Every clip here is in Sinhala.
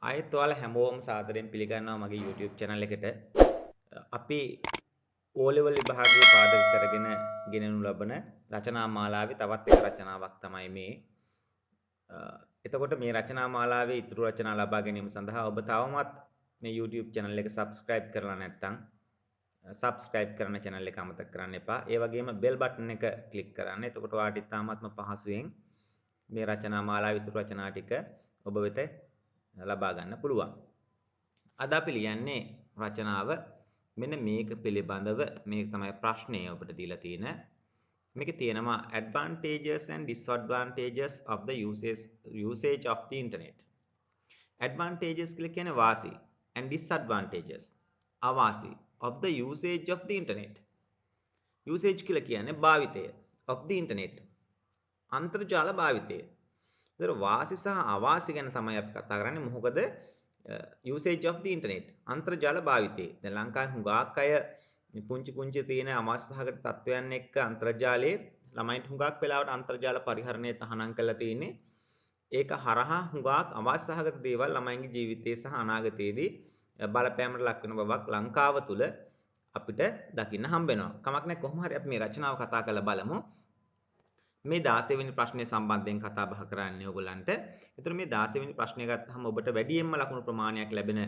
ආයෙත් ඔයාලා හැමෝම සාදරයෙන් පිළිගන්නවා මගේ YouTube channel එකට. අපි O level විභාගයේ පාදක කරගෙන ගෙනනු ලබන රචනා මාලාවේ තවත් එක රචනාවක් තමයි මේ. එතකොට මේ රචනා මාලාවේ ඉතුරු රචනා ලබා ගැනීම සඳහා ඔබ තවමත් මේ YouTube channel එක subscribe කරලා නැත්නම් subscribe කරන channel එක අමතක කරන්න එපා. ඒ වගේම bell button එක click කරන්න. එතකොට ඔයාලට ඉතාමත්ම පහසුවෙන් මේ රචනා මාලාවේ ඉතුරු රචනා ටික ඔබ වෙත ලබා ගන්න පුළුවන්. අද අපි ලියන්නේ රචනාව මෙන්න මේක පිළිබඳව මේක තමයි ප්‍රශ්නය ඔබට දීලා තියෙන. මේකේ තියෙනවා advantages and disadvantages of the usage of the internet. advantages කියලා කියන්නේ වාසි and disadvantages අවාසි of the usage of the internet. usage කියලා කියන්නේ භාවිතය of the internet අන්තර්ජාල භාවිතය. ඒතර වාසි සහ අවාසි ගැන තමයි අපි කතා කරන්නේ. මොකද usage of the internet අන්තර්ජාල භාවිතය. දැන් ලංකාවේ හුඟක් අය පුංචි තියෙන අවාස්තහගත තත්වයන් එක්ක අන්තර්ජාලයේ ළමයින්ට හුඟක් වෙලාවට අන්තර්ජාල පරිහරණය තහනම් කරලා තියෙන්නේ. ඒක හරහා හුඟක් අවාස්තහගත දේවල් ළමයින්ගේ ජීවිතයේ සහ අනාගතයේදී බලපෑමට ලක් වෙන බවක් ලංකාව තුල අපිට දකින්න හම්බ වෙනවා. කමක් නැහැ කොහොම හරි අපි මේ රචනාව කතා කරලා බලමු. මේ 16 වෙනි ප්‍රශ්නය සම්බන්ධයෙන් කතා බහ කරන්නේ ඔයගොල්ලන්ට. ඒතර මේ 16 වෙනි ප්‍රශ්නය ගත්තාම ඔබට වැඩියෙන්ම ලකුණු ප්‍රමාණයක් ලැබෙන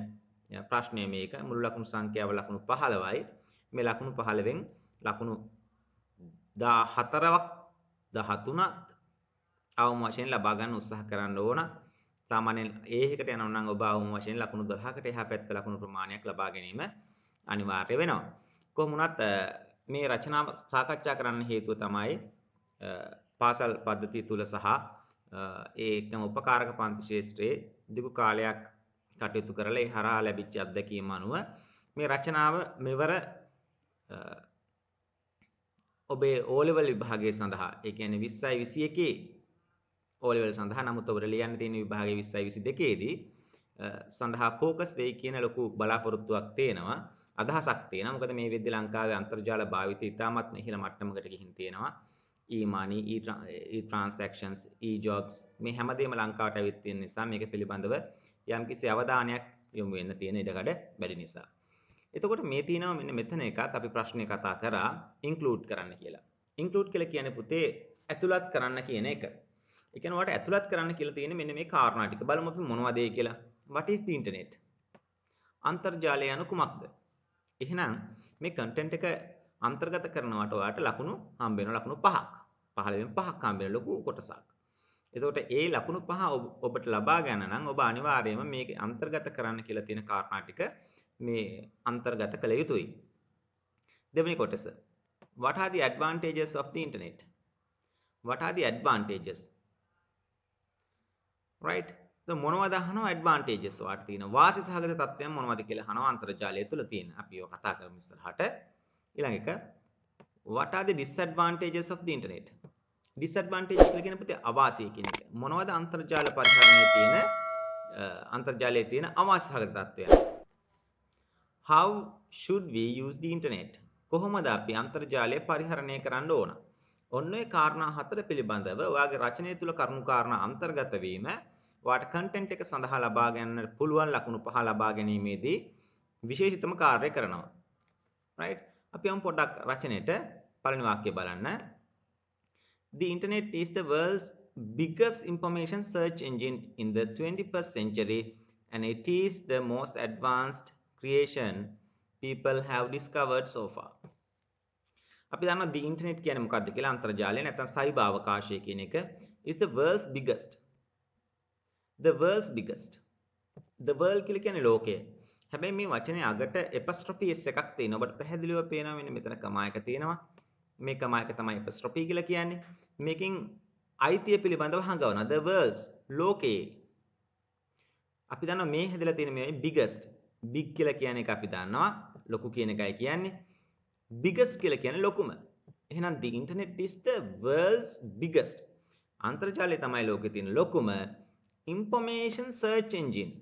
ප්‍රශ්නය මේක. මුළු ලකුණු සංඛ්‍යාව ලකුණු 15යි. මේ ලකුණු 15න් ලකුණු 14ක් 13ක් අවම වශයෙන් ලබා ගන්න උත්සාහ කරන්න ඕන. සාමාන්‍යයෙන් A එකට යනවා නම් ඔබ අවම වශයෙන් ලකුණු 12කට එහා පැත්ත ලකුණු ප්‍රමාණයක් ලබා ගැනීම අනිවාර්ය වෙනවා. කොහොම වුණත් මේ රචනාව සාකච්ඡා කරන්න හේතුව තමයි පාසල් පද්ධතිය තුල සහ ඒකම උපකාරක පන්ති ශාස්ත්‍රයේ දිගු කාලයක් කටයුතු කරලා ඒ හරහා ලැබිච්ච අත්දැකීම් අනුව මේ රචනාව මෙවර ඔබේ O level විභාගයේ සඳහා ඒ කියන්නේ 20යි 21 O level සඳහා නමුත් ඔබට ලියන්න තියෙන විභාගයේ 20යි 22 දී සඳහා ફોකස් වෙයි කියන ලොකු බලාපොරොත්තුවක් තියෙනවා අදහසක් තියෙනවා. මොකද මේ වෙද්දී ලංකාවේ අන්තර්ජාල භාවිතය ඉතාමත් ඉහළ මට්ටමකට ගිහින් තියෙනවා. e-money, e-transactions, e-jobs මේ හැමදේම ලංකාවට ඇවිත් තියෙන නිසා මේක පිළිබඳව යම්කිසි අවධානයක් යොමු වෙන්න තියෙන ඉඩකඩ වැඩි නිසා. එතකොට මේ තියෙනවා මෙන්න මෙතන එකක් අපි ප්‍රශ්නේ කතා කරා include කරන්න කියලා. include කියලා කියන්නේ පුතේ ඇතුළත් කරන්න කියන එක. ඒ කියන්නේ ඔයාලට ඇතුළත් කරන්න කියලා තියෙන්නේ මෙන්න මේ කාරණා ටික. බලමු අපි මොනවද ඒ කියලා. What is the internet? අන්තර්ජාලය යනු කුමක්ද? එහෙනම් මේ content එක අන්තර්ගත කරනවට ඔයාලට ලකුණු හම්බ වෙනවා ලකුණු 5ක්. 15න් 5ක් හම්බ වෙන ලොකු කොටසක්. එතකොට ඒ ලකුණු 5 ඔබට ලබා ගන්න නම් ඔබ අනිවාර්යයෙන්ම මේක අන්තර්ගත කරන්න කියලා තියෙන කාරණා ටික මේ අන්තර්ගත කළ යුතුයි. දෙවෙනි කොටස. What are the advantages of the internet? What are the advantages? Right? මොනවද අහනවා advantages වාට තියෙන වාසි සහගත තත්ත්වයන් මොනවද කියලා අහනවා අන්තර්ජාලය තුල තියෙන. අපි ඔය කතා කරමු ඉස්සරහට. ඊළඟ එක what are the disadvantages of the internet? disadvantages කියලා කියන පුතේ අවාසිය කියන එක. මොනවද අන්තර්ජාල පරිහරණයේ තියෙන අන්තර්ජාලයේ තියෙන අවාසි සහගත තත්ත්වයන්? How should we use the internet? කොහොමද අපි අන්තර්ජාලය පරිහරණය කරන්න ඕන? ඔන්න ඔය කාරණා හතර පිළිබඳව ඔයාගේ රචනය තුල කරුණු කාරණා අන්තර්ගත වීම ඔයාට content එක සඳහා ලබා ගන්න පුළුවන් ලකුණු 5 ලබා ගැනීමේදී විශේෂිතම කාර්යය කරනවා. right? අපි යමු පොඩ්ඩක් රචනයේට පළවෙනි වාක්‍යය බලන්න. The internet is the world's biggest information search engine in the 21st century and it is the most advanced creation people have discovered so far. අපි දන්නවා the internet කියන්නේ මොකක්ද කියලා අන්තර්ජාලය නැත්නම් සයිබර් අවකාශය කියන එක is the world's biggest. The world's biggest. The world කියලා කියන්නේ ලෝකය. හැබැයි මේ වචනේ අගට apostrophe s එකක් තියෙනවා. ඔබට පැහැදිලිව පේනවා මෙන්න මෙතන කමා එක තියෙනවා. මේ කමා එක තමයි apostrophe කියලා කියන්නේ. මේකෙන් අයිතිය පිළිබඳව හංගවනවා. The world's ලෝකයේ. අපි දන්නවා මේ හැදලා තියෙන මේ biggest. big කියලා කියන එක අපි දන්නවා. ලොකු කියන එකයි කියන්නේ. biggest කියලා කියන්නේ ලොකුම. එහෙනම් the internet is the world's biggest. අන්තර්ජාලය තමයි ලෝකයේ තියෙන ලොකුම information search engine.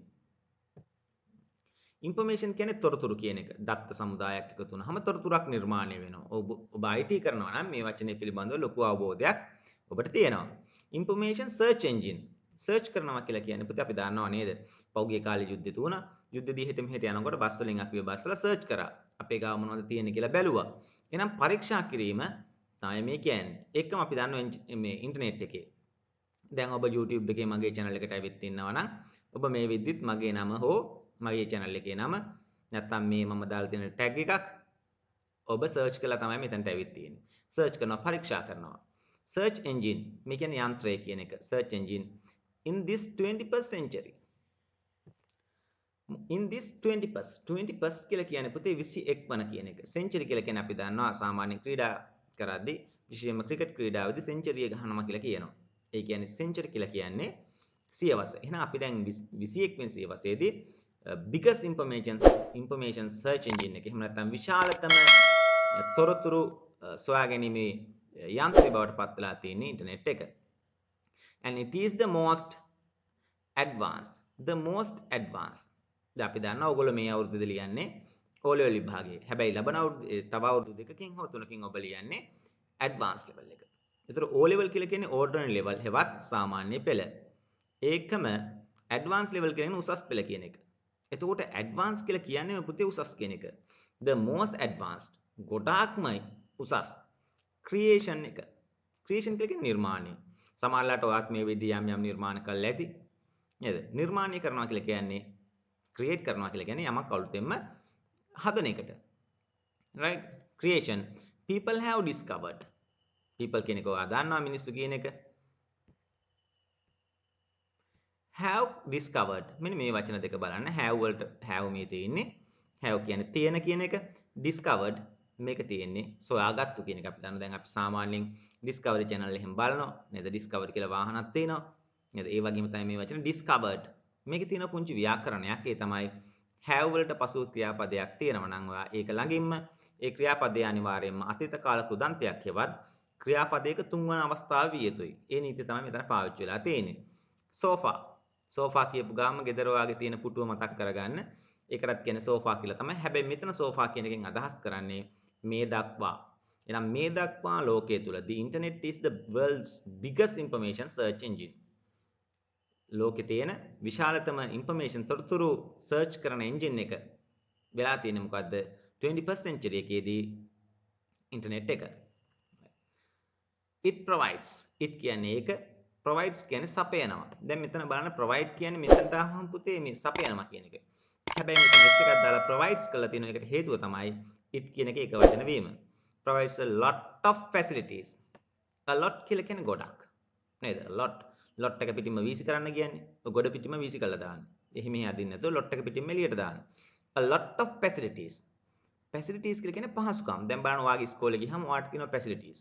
information කියන්නේ තොරතුරු කියන එක. දත්ත සමුදායක් එකතු වුණාම තොරතුරක් නිර්මාණය වෙනවා. ඔබ IT කරනවා නම් මේ වචනේ පිළිබඳව ලොකු අවබෝධයක් ඔබට තියෙනවා. information search engine. search කරනවා කියලා කියන්නේ පුතේ අපි දන්නවා නේද? පෞගේ කාලේ යුද්ධෙ තුණා. යුද්ධෙදී හිට මෙහෙට යනකොට බස් වලින් අපි බස්වල සර්ච් කරා. අපේ ගාව මොනවද තියෙන්නේ කියලා බැලුවා. එහෙනම් පරීක්ෂා කිරීම තමයි මේ කියන්නේ. ඒකම අපි දන්නවා මේ ඉන්ටර්නෙට් එකේ. දැන් ඔබ YouTube එකේ මගේ channel එකට ඇවිත් ඉන්නවා නම් ඔබ මේ විදිහත් මගේ නම හෝ මගේ channel එකේ නම නැත්නම් මේ මම දාලා තියෙන tag එකක් ඔබ search කළා තමයි මෙතනට ඇවිත් තියෙන්නේ. search කරනවා පරීක්ෂා කරනවා. search engine මේ කියන්නේ යන්ත්‍රය කියන එක. search engine in this 21st century. in this 21st කියලා කියන්නේ පුතේ 21 වන කියන එක. century කියලා කියන්නේ අපි දන්නවා සාමාන්‍ය ක්‍රීඩා කරද්දී විශේෂයෙන්ම ක්‍රිකට් ක්‍රීඩාවේදී සෙන්චරිය ගහනවා කියලා කියනවා. ඒ කියන්නේ සෙන්චරි කියලා කියන්නේ සියවස. එහෙනම් අපි දැන් 21 වෙනි සියවසේදී biggest information search engine එක. එහෙම නැත්නම් විශාලතම තොරතුරු සොයාගැනීමේ යන්ත්‍රය බවට පත් වෙලා තියෙන ඉන්ටර්නෙට් එක. and it is the most advanced. දැන් අපි දන්නවා ඔයගොල්ලෝ මේ අවුරුද්දේ ලියන්නේ O level විභාගයේ. හැබැයි ලබන අවුරුද්දේ තව අවුරුදු දෙකකින් හෝ තුනකින් ඔබ ලියන්නේ advanced level එක. ඒතර O level කියලා කියන්නේ ordinary level හෙවත් සාමාන්‍ය පෙළ. ඒකම advanced level කියන්නේ උසස් පෙළ කියන එක. එතකොට advanced කියලා කියන්නේ පුතේ උසස් කියන එක. the most advanced ගොඩාක්ම උසස් creation එක. creation කියලා කියන්නේ නිර්මාණය. සමහරවිට ඔයත් මේ විදිහ යම් නිර්මාණ කරලා ඇති. නේද? නිර්මාණය කරනවා කියලා කියන්නේ create කරනවා කියලා කියන්නේ යමක් අලුතෙන්ම හදන එකට. right? creation people have discovered. people කියන එක ඔයා දන්නවා මිනිස්සු කියන එක. have discovered මෙන්න මේ වචන දෙක බලන්න. have වලට have මේ තියෙන්නේ. have කියන්නේ තියෙන කියන එක. discovered මේක තියෙන්නේ සොයාගත්තු කියන එක. අපි දන්නවා දැන් අපි සාමාන්‍යයෙන් discovery channel එකෙන් බලනවා නේද? discovery කියලා වාහනක් තියෙනවා නේද? ඒ වගේම තමයි මේ වචන discovered. මේකේ තියෙන පුංචි ව්‍යාකරණයක්. ඒ තමයි have වලට පසු ක්‍රියාපදයක් තියෙනවා නම් ඔයා ඒක ළඟින්ම ඒ ක්‍රියාපදය අනිවාර්යයෙන්ම අතීත කාල කෘදන්තයක් හෙවත් ක්‍රියාපදයක තුන්වන අවස්ථාව විය යුතුයි. ඒ නීතිය තමයි මෙතන පාවිච්චි වෙලා තියෙන්නේ. sofa. sofa කියපු ගාම ගෙදර ඔයාගේ තියෙන පුටුව මතක් කරගන්න. ඒකටත් කියන්නේ sofa කියලා තමයි. හැබැයි මෙතන sofa කියන එකෙන් අදහස් කරන්නේ මේ දක්වා. එහෙනම් මේ දක්වා ලෝකයේ තුල the internet is the world's biggest information search engine. ලෝකේ තියෙන විශාලතම information තොරතුරු search කරන engine එක වෙලා තියෙන්නේ මොකද්ද? 21st century එකේදී internet එක. it provides. it කියන්නේ ඒක provides කියන්නේ සපයනවා. දැන් මෙතන බලන්න provide කියන්නේ මෙතනට ආවම පුතේ මේ සපයනවා කියන එක. හැබැයි මෙතන s එකක් දාලා provides කරලා තියෙන එකට හේතුව තමයි it කියන එක එක වචන වීම. provides a lot of facilities. a lot කියලා කියන්නේ ගොඩක්. නේද? lot එක පිටින්ම වීසි කරන්න කියන්නේ. ගොඩ පිටින්ම වීසි කරලා දාන්න. එහෙම අදින්න නැතුව lot එක පිටින්ම එළියට දාන්න. a lot of facilities. facilities කියලා කියන්නේ පහසුකම්. දැන් බලන්න ඔයාගේ ඉස්කෝලේ ගියහම ඔයාට තියෙනවා facilities.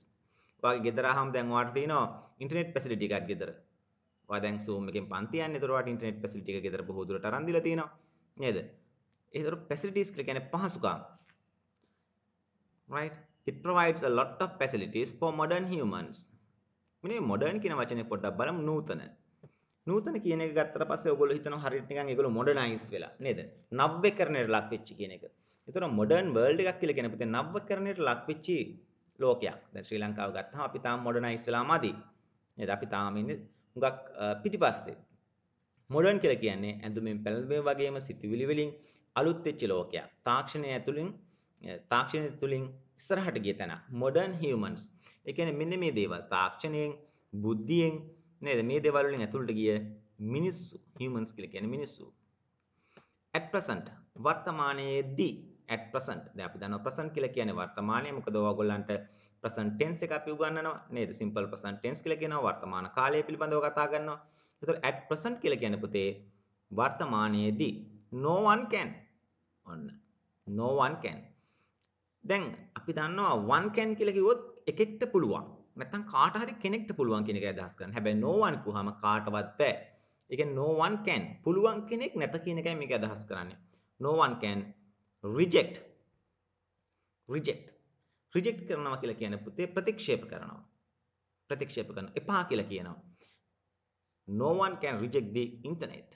ඔයාගේ ගෙදර ආවම දැන් ඔයාට තියෙනවා ඉන්ටර්නෙට් facility එකක් ගෙදර. ඔයා දැන් Zoom එකෙන් පන්ති යන්නේ. ඒතර ඔයාට ඉන්ටර්නෙට් facility එක ගෙදර බොහෝ දුරට අරන් දීලා තියෙනවා. නේද? ඒතර facilities කියලා කියන්නේ පහසුකම්. right? it provides a lot of facilities for modern humans. මේ modern කියන වචනේ පොඩ්ඩක් බලමු. නූතන කියන එක ගත්තට පස්සේ ඔයගොල්ලෝ හිතනවා හරියට නිකන් ඒගොල්ලෝ මොඩර්නයිස් වෙලා නේද? නව්‍යකරණයට ලක් වෙච්ච කියන එක. ඒතර මොඩර්න් වර්ල්ඩ් එකක් කියලා කියන පුතේ නව්‍යකරණයට ලක් වෙච්ච ලෝකයක්. දැන් ශ්‍රී ලංකාව ගත්තාම අපි තාම මොඩර්නයිස් වෙලා මදි. නේද? අපි තාම ඉන්නේ හුඟක් පිටිපස්සේ. මොඩර්න් කියලා කියන්නේ ඇඳුමින් පැළඳුම් වගේම සිතුවිලි වලින් අලුත් වෙච්ච ලෝකයක්. තාක්ෂණය තුලින් ඉස්සරහට ගිය තැන. මොඩර්න් හියුමන්ස්. ඒ කියන්නේ මෙන්න මේ දේවල් තාක්ෂණයෙන් බුද්ධියෙන් නේද මේ දේවල් වලින් ඇතුළට ගිය මිනිස්සු humans කියලා කියන්නේ මිනිස්සු. at present වර්තමානයේදී at present දැන් අපි දන්නවා present කියලා කියන්නේ වර්තමානය. මොකද ඔයගොල්ලන්ට present tense එක අපි උගන්වනවා නේද? simple present tense කියලා කියනවා වර්තමාන කාලය පිළිබඳව කතා කරනවා. ඒතකොට at present කියලා කියන්නේ පුතේ වර්තමානයේදී no one can ඔන්න no one can. දැන් අපි දන්නවා one can කියලා කිව්වොත් එකෙක්ට පුළුවන්. නැත්නම් කාට හරි කෙනෙක්ට පුළුවන් කියන එකයි අදහස් කරන්නේ. හැබැයි no one පුහම කාටවත් බෑ. ඒ කියන්නේ no one can පුළුවන් කෙනෙක් නැත කියන එකයි මේක අදහස් කරන්නේ. no one can reject කරනවා කියලා කියන්නේ පුතේ ප්‍රතික්ෂේප කරනවා. එපා කියලා කියනවා. no one can reject the internet.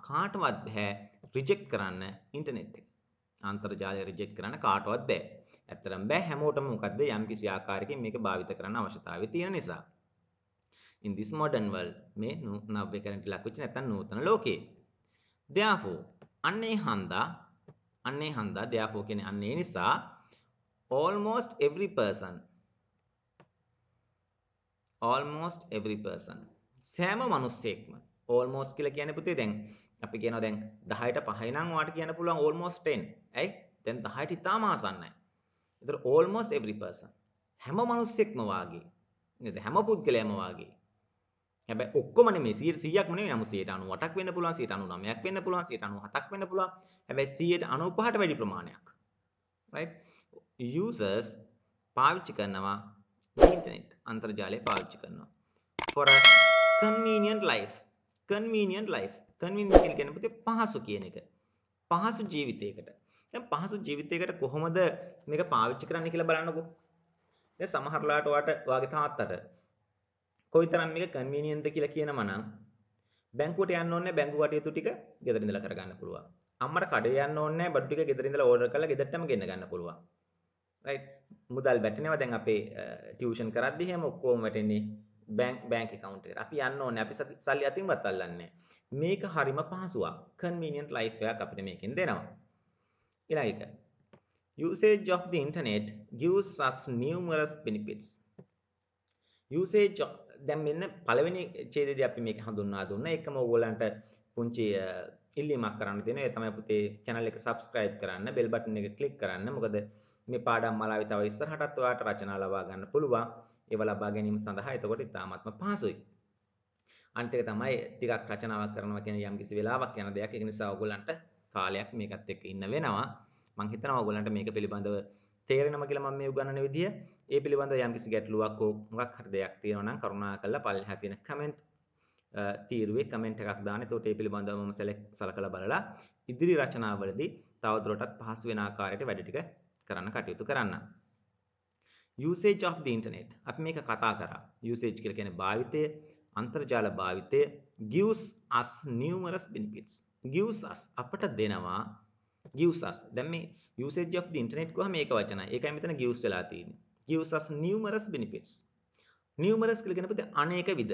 කාටවත් බෑ reject කරන්න internet එක. අන්තර්ජාලය reject කරන්න කාටවත් බෑ. ඇත්තටම බෑ හැමෝටම මොකද්ද යම්කිසි ආකාරයකින් මේක භාවිත කරන්න අවශ්‍යතාවය තියෙන නිසා. in this modern world මේ නව්‍යකරණයට ලක් වෙච්ච නැත්නම් නූතන ලෝකයේ therefore අන්නේ හන්දා therefore කියන්නේ අන්නේ නිසා almost every person සෑම මිනිස්සෙක්ම almost කියලා කියන්නේ පුතේ දැන් අපි කියනවා දැන් 10ට 5යි නම් ඔයාට කියන්න පුළුවන් almost 10. ඇයි? දැන් 10ට ඉතාම ආසන්නයි. ඒතර almost every person හැම මිනිස්සෙක්ම වාගේ නේද? හැම පුද්ගලයාම වාගේ. හැබැයි ඔක්කොම නෙමෙයි 100%ක්ම නෙමෙයි. නමුත් 98ක් වෙන්න පුළුවන්, 99ක් වෙන්න පුළුවන්, 97ක් වෙන්න පුළුවන්. හැබැයි 95ට වැඩි ප්‍රමාණයක්. right? users පාවිච්චි කරනවා internet අන්තර්ජාලය පාවිච්චි කරනවා for a convenient life. convenient කියන්නේ පුතේ පහසු කියන එක. පහසු ජීවිතයකට. දැන් පහසු ජීවිතයකට කොහොමද මේක පාවිච්චි කරන්න කියලා බලන්නකෝ. දැන් සමහරලාට ඔයාගේ තාත්තට කොයිතරම් මේක කන්වීනියන්ට්ද කියලා කියනම නම් බැංකුවට යන්න ඕනේ බැංකු කටයුතු ටික ගෙදර ඉඳලා කරගන්න පුළුවන්. අම්මට කඩේ යන්න ඕනේ බඩු ටික ගෙදර ඉඳලා ඕඩර් කරලා ගෙදරටම ගෙන්න ගන්න පුළුවන්. right? මුදල් වැටෙනවා දැන් අපේ ටියුෂන් කරද්දී හැම ඔක්කොම වැටෙන්නේ බැංක් account එකට. අපි යන්න ඕනේ අපි සල්ලි අතින්වත් අල්ලන්නේ. මේක හරිම පහසුවක්. convenient life එකක් අපිට මේකෙන් දෙනවා. ඊළඟ එක. usage of the internet gives us numerous benefits. usage දැන් මෙන්න පළවෙනි ඡේදයේදී අපි මේක හඳුන්වා දුන්නා. ඒකම ඕගොල්ලන්ට පුංචි ඉල්ලීමක් කරන්න තියෙනවා. ඒ තමයි පුතේ channel එක subscribe කරන්න, bell button එක click කරන්න. මොකද මේ පාඩම් මාලාවේ තව ඉස්සරහටත් ඔයාලට රචනා ලබා ගන්න පුළුවන්. ඒව ලබා ගැනීම සඳහා එතකොට ඉතාමත්ම පහසුයි. අනිත් එක තමයි ටිකක් රචනාවක් කරනවා කියන යම්කිසි වෙලාවක් යන දෙයක්. ඒක නිසා ඕගොල්ලන්ට කාලයක් මේකත් එක්ක ඉන්න වෙනවා. මම හිතනවා ඕගොල්ලන්ට මේක පිළිබඳව තේරෙනවා කියලා මම මේ උගන්වන විදිය. ඒ පිළිබඳව යම්කිසි ගැටලුවක් හෝ මොකක් හරි දෙයක් තියෙනවා නම් කරුණාකරලා පල්ලෙහා තියෙන කමෙන්ට් තීරුවේ කමෙන්ට් එකක් දාන්න. එතකොට ඒ පිළිබඳව මම සලකලා බලලා ඉදිරි රචනාවලදී තවදුරටත් පහසු වෙන ආකාරයට වැඩ ටික කරන්න කටයුතු කරන්න. usage of the internet අපි මේක කතා කරා. usage කියලා කියන්නේ භාවිතය, අන්තර්ජාල භාවිතය gives us numerous benefits. gives us අපට දෙනවා gives us. දැන් මේ usage of the internet කොහොම මේක වචනයි. ඒකයි මෙතන gives වෙලා තියෙන්නේ. gives us numerous benefits. numerous කියලා කියන පොතේ අනේක විද.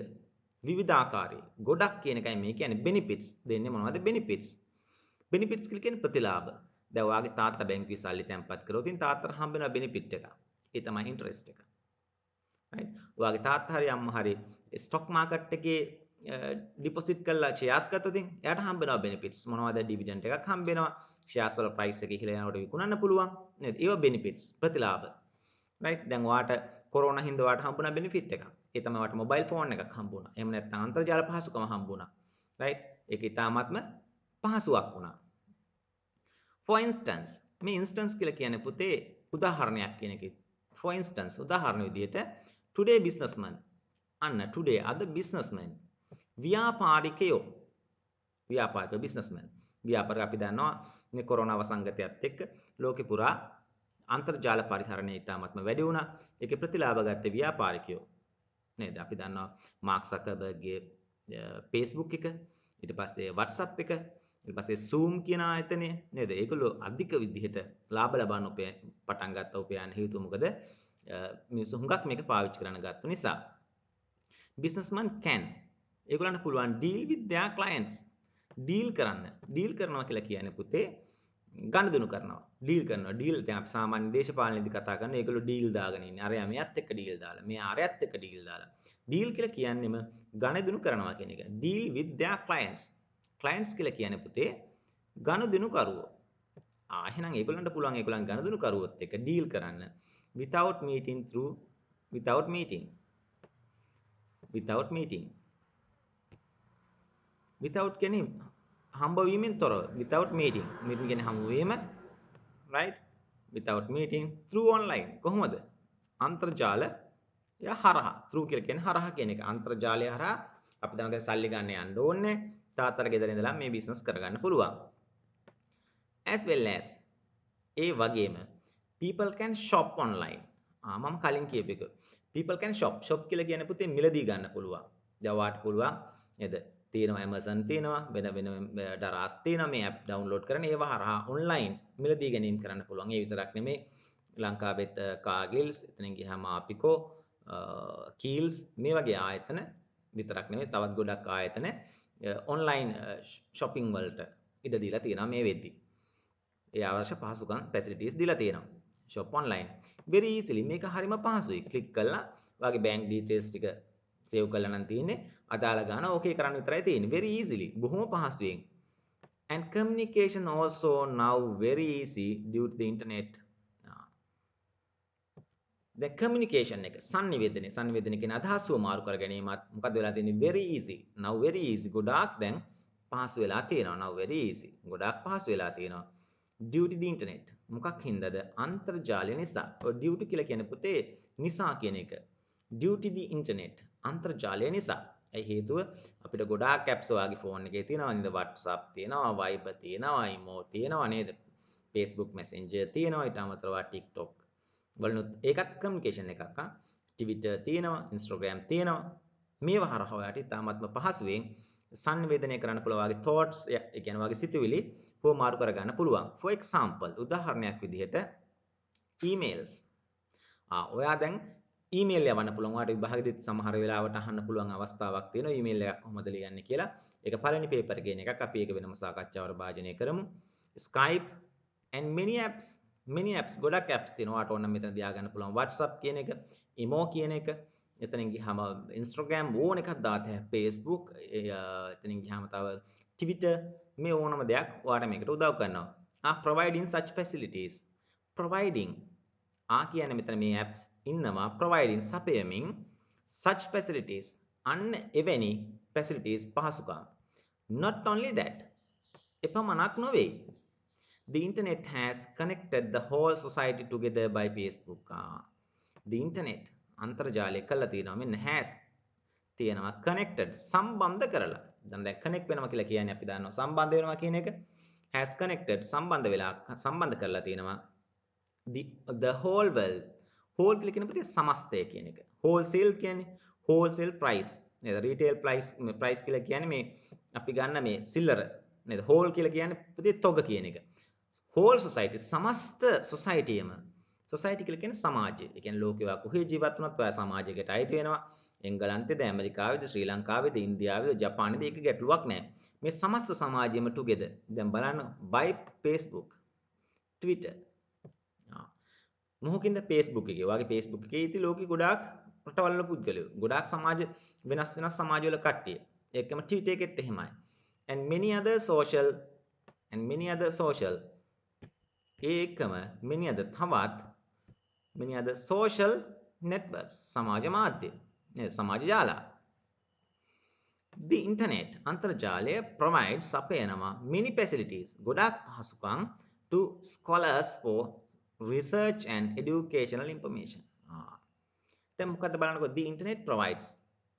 විවිධාකාරී. ගොඩක් කියන එකයි මේ කියන්නේ benefits. දෙන්නේ මොනවද benefits? benefits කියලා කියන්නේ ප්‍රතිලාභ. දැන් ඔයාගේ තාත්තා බැංකුවේ සල්ලි තැන්පත් කරොත් ඉතින් තාත්තට හම්බ වෙන benefit එක. ඒ තමයි interest එක. right? ඔයාගේ තාත්තා හරි අම්මා හරි stock market එකේ deposit කරලා shares ගත්තොත් ඉතින් එයාට හම්බ වෙනවා benefits. මොනවද dividend එකක් හම්බ වෙනවා. shares වල price එක ඉහළ යනකොට විකුණන්න පුළුවන්. නේද? ඒවා benefits ප්‍රතිලාභ. right? දැන් ඔයාට corona හින්දා ඔයාට හම්බුණා benefit එකක්. ඒ තමයි ඔයාට mobile phone එකක් හම්බුණා. එහෙම නැත්නම් අන්තර්ජාල පහසුකම හම්බුණා. right? ඒක ඉතාමත්ම පහසුවක් වුණා. for instance මේ instance කියලා කියන්නේ පුතේ උදාහරණයක් කියන එක. for instance උදාහරණ විදිහට today businessman අන්න today අද businessman ව්‍යාපාරිකයෝ businessman ව්‍යාපාරික අපි දන්නවා මේ කොරෝනා වසංගතයත් එක්ක ලෝකෙ පුරා අන්තර්ජාල පරිහරණය ඉතාමත්ම වැඩි වුණා. ඒකේ ප්‍රතිලාභ ගත්තේ ව්‍යාපාරිකයෝ නේද? අපි දන්නවා මාක් සකර්බර්ග්ගේ Facebook එක, ඊට පස්සේ WhatsApp එක, ඊට පස්සේ Zoom කියන ආයතනය නේද? ඒගොල්ලෝ අධික විදිහට ලාභ ලබන්න පටන් ගත්ත උපයන හේතුව මොකද? මිනිස්සු හුඟක් මේක පාවිච්චි කරන්න ගත්ත නිසා. businessman can ඒගොල්ලන්ට පුළුවන් deal with their clients. deal කරනවා කියලා කියන්නේ පුතේ ගනුදෙනු කරනවා. deal දැන් අපි සාමාන්‍ය දේශපාලනයේදී කතා කරන ඒගොල්ලෝ deal දාගෙන ඉන්නේ. අරයා මෙයත් එක්ක deal දාලා, මෙයා අරයත් එක්ක deal දාලා. deal කියලා කියන්නේම ගනුදෙනු කරනවා කියන එක. deal with their clients. clients කියලා කියන්නේ පුතේ ගනුදෙනු කරුවෝ. එහෙනම් ඒගොල්ලන්ට පුළුවන් ඒගොල්ලන් ගනුදෙනු කරුවොත් එක්ක deal කරන්න without meeting. without කියන්නේ හම්බ වීමෙන් තොරව. without meeting කියන්නේ හමු වීම. right? without meeting through online. කොහොමද? අන්තර්ජාල හරහා. through කියලා කියන්නේ හරහා කියන එක. අන්තර්ජාලය හරහා අපි දැන් සල්ලි ගන්න යන්න ඕනේ. තාත්තට ගෙදර ඉඳලා මේ බිස්නස් කරගන්න පුළුවන්. as well as ඒ වගේම people can shop online. මම කලින් කියපු එක. people can shop කියලා කියන්නේ පුතේ මිලදී ගන්න පුළුවන්. දැන් වාට පුළුවන් නේද? තියෙනවා Amazon තියෙනවා වෙන දරාස් තියෙනවා මේ app download කරන ඒවා හරහා online මිලදී ගැනීම කරන්න පුළුවන්. ඒ විතරක් නෙමේ ලංකාවෙත් කාගිල්ස් එතනින් ගියාම අපිකෝ කීල්ස් මේ වගේ ආයතන විතරක් නෙමේ තවත් ගොඩක් ආයතන online shopping වලට ඉඩ දීලා තියෙනවා මේ වෙද්දි. ඒ අවශ්‍ය පහසුකම් facilities දීලා තියෙනවා. shop online very easily මේක හරිම පහසුයි. ක්ලික් කළා ඔයාගේ bank details ටික save කරලා නම් තියෙන්නේ. අදාළ ගාන ඕකේ කරන්න විතරයි තියෙන්නේ. very easily බොහොම පහසුවෙන්. And communication also now very easy due to the internet. The communication එක sannivedana කියන අදහසුව මාරු කර ගැනීමත් මොකද වෙලා තියෙන්නේ very easy. now very easy ගොඩාක් දැන් පහසු වෙලා තියෙනවා. now very easy ගොඩාක් පහසු වෙලා තියෙනවා. due to the internet මොකක් හින්දාද? අන්තර්ජාලය නිසා. ඔය due to කියලා කියන්නේ පුතේ නිසා කියන එක. due to the internet අන්තර්ජාලය නිසා. ඒ හේතුව අපිට ගොඩාක් apps ඔයාගේ phone එකේ තියෙනවා නේද? WhatsApp තියෙනවා, Viber තියෙනවා, Imo තියෙනවා නේද? Facebook Messenger තියෙනවා, ඊට අමතරව TikTok වලනුත් ඒකත් කමියුනිකේෂන් එකක්. Twitter තියෙනවා, Instagram තියෙනවා. මේවා හරහා ඔයාට ඉතාමත්ම පහසුවෙන් සංවේදනය කරන්න පුළුවන් ඔයාගේ thoughts ඒ කියන්නේ ඔයාගේ සිතුවිලි මාරු කර ගන්න පුළුවන්. for example උදාහරණයක් විදිහට emails. ඔයා දැන් ඊමේල් යවන්න පුළුවන්. ඔයාට විභාගෙදිත් සමහර වෙලාවට අහන්න පුළුවන් අවස්ථාවක් තියෙනවා ඊමේල් එකක් කොහොමද ලියන්නේ කියලා. ඒක පළවෙනි පේපර් එකේ එකක්. අපි ඒක වෙනම සාකච්ඡාවට භාජනය කරමු. Skype and many apps ගොඩක් apps තියෙනවා. ඔයාට ඕන නම් මෙතන තියා ගන්න පුළුවන්. WhatsApp කියන එක, Imo කියන එක, එතනින් ගියාම Instagram ඕන එකක් දාත හැකියි. Facebook එතනින් ගියාම තව Twitter මේ ඕනම දෙයක් ඔයාට මේකට උදව් කරනවා. Providing such facilities. Providing කියන්නේ මෙතන මේ apps ඉන්නවා providing සපයමින් such facilities අන්න එවැනි facilities පහසුකම්. Not only that එපමණක් නොවේ. The internet has connected the whole society together by Facebook. The internet අන්තර්ජාලය කළා තියෙනවා. මෙන්න has තියෙනවා connected සම්බන්ධ කරලා. දැන් connect වෙනවා කියලා කියන්නේ අපි දන්නවා සම්බන්ධ වෙනවා කියන එක. has connected සම්බන්ධ වෙලා සම්බන්ධ කරලා තියෙනවා. The whole world whole කියලා කියන පුතේ සමස්තය කියන එක. wholesale කියන්නේ wholesale price නේද? retail price කියලා කියන්නේ මේ අපි ගන්න මේ සිල්ලර නේද? whole කියලා කියන්නේ පුතේ තොග කියන එක. whole society සමස්ත society එම society කියලා කියන්නේ සමාජය. ඒ කියන්නේ ලෝකේ ඔයා කොහේ ජීවත් වුණත් ඔයා සමාජයකට අයිති වෙනවා. එංගලන්තේද ඇමරිකාවේද ශ්‍රී ලංකාවේද ඉන්දියාවේද ජපානේද ඒක ගැටලුවක් නැහැ. මේ සමස්ත සමාජයම together. දැන් බලන්න by Facebook Twitter මොහොකින්ද Facebook එකේ ඔයාගේ Facebook එකේ ඉති ලෝකෙ ගොඩාක් රටවල් වල පුද්ගලයෝ ගොඩාක් සමාජ වෙනස් සමාජවල කට්ටිය ඒකම Twitter එකෙත් එහෙමයි and many other social ඒකම many other social networks සමාජ මාධ්‍ය නේද සමාජ ජාල the internet අන්තර්ජාලය provides අපේනවා many facilities ගොඩාක් පහසුකම් to scholars for research and educational information. දැන් මොකද්ද බලන්නකො the internet provides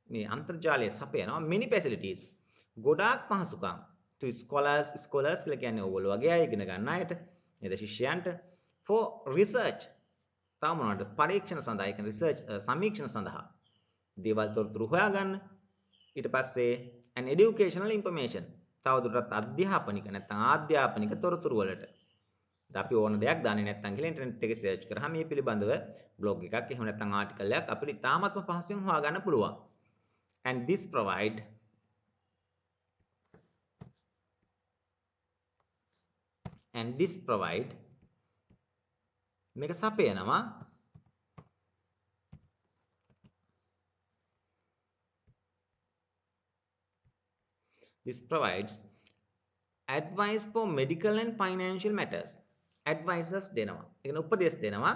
මේ අන්තර්ජාලය සපයනවා many facilities ගොඩාක් පහසුකම් to scholars කියලා කියන්නේ ඕගොල්ලෝ වගේ අය ඉගෙන ගන්න අයට නේද ශිෂ්‍යයන්ට for research තව මොනවද පරීක්ෂණ සඳහා ඒ කියන්නේ research සමීක්ෂණ සඳහා දේවල් තොරතුරු හොයාගන්න ඊට පස්සේ and educational information තවදුරටත් අධ්‍යාපනික නැත්නම් ආධ්‍යාපනික තොරතුරු වලට අපි ඕන දෙයක් දන්නේ නැත්නම් කියලා ඉන්ටර්නෙට් එකේ සර්ච් කරාම මේ පිළිබඳව බ්ලොග් එකක් එහෙම නැත්නම් ආටිකල් එකක් අපිට ඉතාමත්ම පහසුවෙන් හොයාගන්න පුළුවන්. And this provide මේක සපයනවා this provides advice for medical and financial matters. advices දෙනවා. ඒ කියන්නේ උපදෙස් දෙනවා.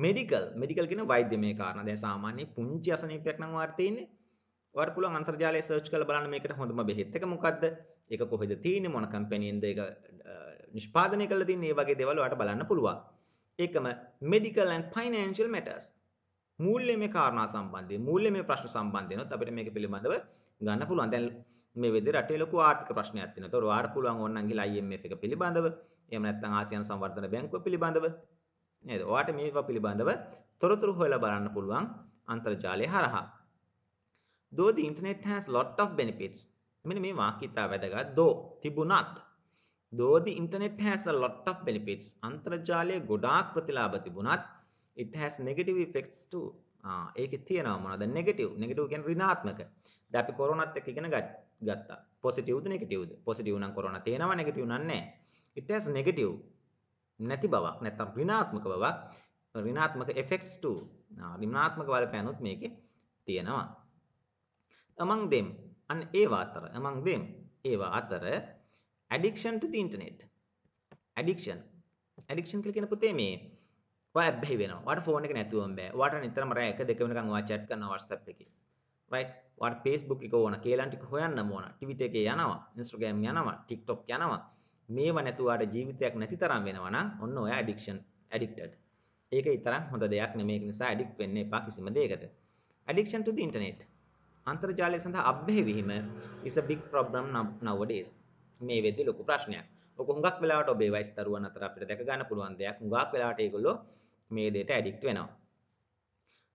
medical කියන වෛද්‍යමය කාරණා. දැන් සාමාන්‍ය පුංචි අසනීපයක් නම් වාට තියෙන්නේ. ඔයාලට පුළුවන් අන්තර්ජාලයේ සර්ච් කරලා බලන්න මේකට හොඳම බෙහෙත් එක මොකද්ද? ඒක කොහෙද තියෙන්නේ? මොන කම්පැනියෙන්ද ඒක නිෂ්පාදනය කරලා තින්නේ? මේ වගේ දේවල් ඔයාලට බලන්න පුළුවන්. ඒකම medical and financial matters. මූල්‍යමය කාරණා සම්බන්ධයෙන් මූල්‍යමය ප්‍රශ්න සම්බන්ධයෙන්ත් අපිට මේක පිළිබඳව ගන්න පුළුවන්. දැන් මේ වෙද්දී රටේ ලොකු ආර්ථික ප්‍රශ්නයක් තියෙනවා. ඒතකොට ඔයාලට පුළුවන් ඕනනම් ගිහලා IMF එක පිළිබඳව එහෙම නැත්නම් ආසියානු සංවර්ධන බැංකුව පිළිබඳව නේද? ඔයාට මේවා පිළිබඳව තොරතුරු හොයලා බලන්න පුළුවන් අන්තර්ජාලය හරහා. Though the internet has lot of benefits. මෙන්න මේ වාක්‍යතා වැදගත්. Though the internet has a lot of benefits. අන්තර්ජාලය ගොඩාක් ප්‍රතිලාභ තිබුණත් it has negative effects too. ඒකේ තියෙනවා මොනවද? negative කියන්නේ ඍණාත්මක. දැන් අපි කොරෝනාත් එක්ක ඉගෙන ගත්තා. පොසිටිව්ද නෙගටිව්ද? පොසිටිව් නම් කොරෝනා තේනවා නෙගටිව් නම් නැහැ. it has negative නැති බවක් නැත්නම් ඍණාත්මක බවක් ඍණාත්මක effects too. ඍණාත්මක බලපෑනුත් මේකේ තියෙනවා. among them අන්න ඒවා අතර addiction to the internet. addiction කියලා කියන පුතේ මේ ඔයා බැහැ වෙනවා. ඔයාට ෆෝන් එක නැතුවම බෑ. ඔයාට නිතරම රෑ 1 2 වෙනකන් ඔයා chat කරනවා WhatsApp එකේ. right? ඔයාට Facebook එක ඕන, කේලම් ටික හොයන්නම ඕන. Twitter එකේ යනවා, Instagram යනවා, TikTok යනවා. මේව නැතුව ඔයාට ජීවිතයක් නැති තරම් වෙනවා නම් ඔන්න ඔයා addicted. ඒක ඊතරම් හොඳ දෙයක් නෙමෙයි. ඒ නිසා addict වෙන්න එපා කිසිම දෙයකට. addiction to the internet. අන්තර්ජාලය සඳහා අබ්බැහිවීම is a big problem nowadays. මේ වෙද්දී ලොකු ප්‍රශ්නයක්. ඔක හුඟක් වෙලාවට ඔබේ වයස් දරුවන් අතර අපිට දැක ගන්න පුළුවන් දෙයක්. හුඟක් වෙලාවට ඒගොල්ලෝ මේ දෙයට ඇඩික්ට් වෙනවා.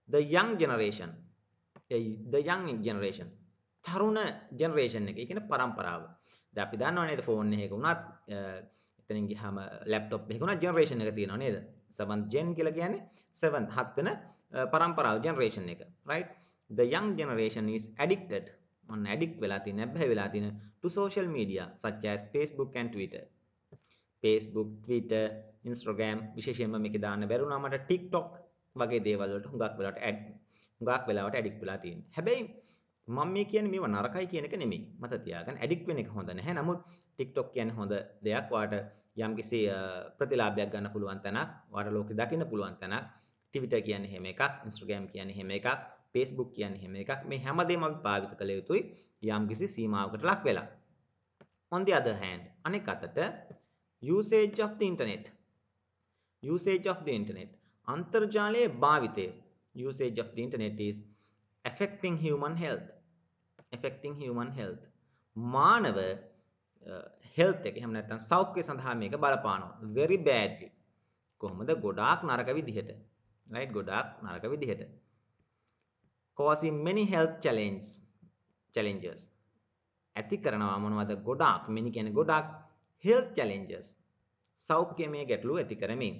the young generation තරුණ ජෙනරේෂන් එක. ඒ කියන්නේ පරම්පරාව. දැන් අපි දන්නව නේද ෆෝන් එකක වුණත් එතනින් ගියාම ලැප්ටොප් එකක වුණත් ජෙනරේෂන් එක තියෙනවා නේද? 7th gen කියලා කියන්නේ 7th 7 වෙන පරම්පරාව ජෙනරේෂන් එක. right? the young generation is addicted. on addict වෙලා තියෙන හැබැයි වෙලා තියෙන to social media such as Facebook and Twitter. Facebook, Twitter, Instagram විශේෂයෙන්ම මේකේ දාන්න බැරුණා මට TikTok වගේ දේවල් වලට හුඟක් වෙලාවට ඇඩික්ට් වෙලා තියෙනවා. හැබැයි මම මේ කියන්නේ මේව නරකයි කියන එක නෙමෙයි. මත තියාගන්න ඇඩික්ට් වෙන එක හොඳ නැහැ. නමුත් TikTok කියන්නේ හොඳ දෙයක්. ඔයාට යම්කිසි ප්‍රතිලාභයක් ගන්න පුළුවන් තැනක්, ඔයාට ලෝකෙ දකින්න පුළුවන් තැනක්. Twitter කියන්නේ හැම එකක්, Instagram කියන්නේ හැම එකක්, Facebook කියන්නේ හැම එකක්. මේ හැමදේම අපි පාවිච්චි කළ යුතුයි යම්කිසි සීමාවකට ලක් වෙලා. on the other hand අනෙක් අතට usage of the internet අන්තර්ජාලයේ භාවිතය usage of the internet is affecting human health මානව health එක එහෙම නැත්නම් සෞඛ්‍ය සඳහා මේක බලපානවා very badly කොහොමද ගොඩාක් නරක විදිහට right ගොඩාක් නරක විදිහට causing many health challenges ඇති කරනවා මොනවද ගොඩාක් many කියන්නේ ගොඩාක් health challenges සෞඛ්‍යමය ගැටලු ඇති කරමින්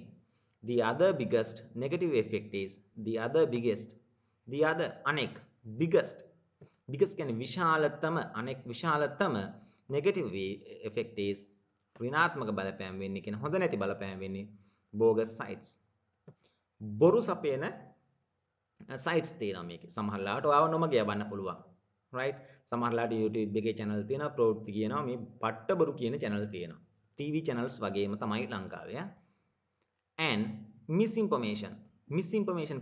the other biggest negative effect is biggest කියන්නේ විශාලතම negative effect is ඍණාත්මක බලපෑම් වෙන්නේ කියන හොඳ නැති බලපෑම් වෙන්නේ bogus sites බොරු සපයන sites තියෙනවා මේකේ සමහරලාට ඔයාව නොමග යවන්න පුළුවන් right සමහරලාට YouTube එකේ channel තියෙනවා ප්‍රවෘත්ති කියනවා මේ පට්ට බොරු කියන channel තියෙනවා TV channels වගේම තමයි ලංකාවේ and misinformation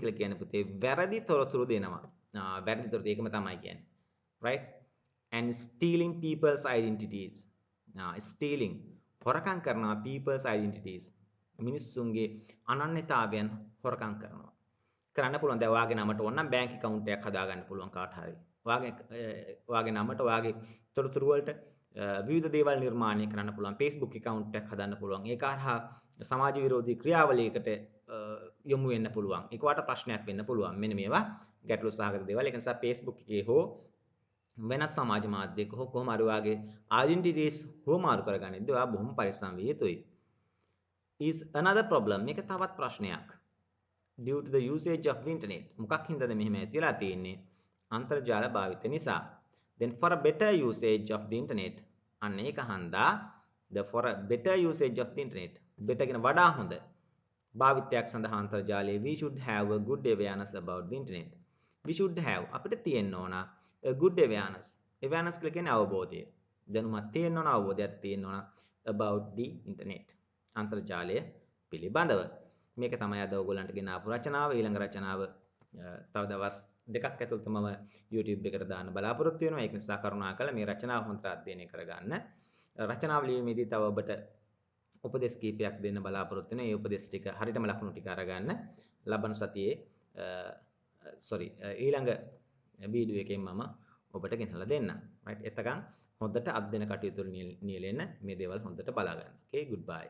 කියලා කියන්නේ පුතේ වැරදි තොරතුරු දෙනවා වැරදි තොරතුරු ඒකම තමයි කියන්නේ right and stealing people's identities stealing හොරකම් කරනවා people's identities මිනිස්සුන්ගේ අනන්‍යතාවයන් හොරකම් කරන්න පුළුවන් දැන් ඔයාගේ නමට ඕන නම් බැංක් account එකක් හදාගන්න පුළුවන් කාට හරි ඔයාගේ නමට ඔයාගේ තොරතුරු වලට විවිධ දේවල් නිර්මාණය කරන්න පුළුවන් Facebook account එකක් හදන්න පුළුවන් ඒක හරහා සමාජ විරෝධී ක්‍රියාවලියකට යොමු වෙන්න පුළුවන් ඒක වාට ප්‍රශ්නයක් වෙන්න පුළුවන් මෙන්න මේවා ගැටලු සහගත දේවල් ඒක නිසා Facebook එකේ හෝ වෙනත් සමාජ මාධ්‍යයක හෝ කොහොම හරි ඔයාගේ identities හොමාරු කරගනිද්දී ඔයා බොහොම පරිස්සම් විය යුතුයි is another problem මේක තවත් ප්‍රශ්නයක් due to the usage of the internet මොකක් හින්දාද මෙහෙම ඇතිලා තියෙන්නේ අන්තර්ජාල භාවිත නිසා then for a better usage of the internet අන්න ඒක හන්දා for a better usage of the internet better කියන වඩා හොඳ භාවිතයක් සඳහා අන්තර්ජාලයේ we should have a good awareness about the internet we should have අපිට තියෙන්න ඕන a good awareness කියලා කියන්නේ අවබෝධය දැනුමක් තියෙන්න ඕන අවබෝධයක් තියෙන්න ඕන about the internet අන්තර්ජාලය පිළිබඳව මේක තමයි අද ඔයගොල්ලන්ට ගෙන ආපු රචනාව ඊළඟ රචනාව තව දවස් දෙකක් ඇතුළත මම YouTube එකට දාන්න බලාපොරොත්තු වෙනවා ඒක නිසා කරුණාකරලා මේ රචනාව හොඳට අධ්‍යයනය කරගන්න රචනාව ලියීමේදී තව ඔබට උපදෙස් කීපයක් දෙන්න බලාපොරොත්තු වෙනවා ඒ උපදෙස් ටික හරියටම ලකුණු ටික අරගන්න ලබන සතියේ ඊළඟ වීඩියෝ එකෙන් මම ඔබට ගෙනහලා දෙන්නම් right එතකන් හොඳට අධ්‍යයන කටයුතු නියැලෙන්න මේ දේවල් හොඳට බලා ගන්න okay goodbye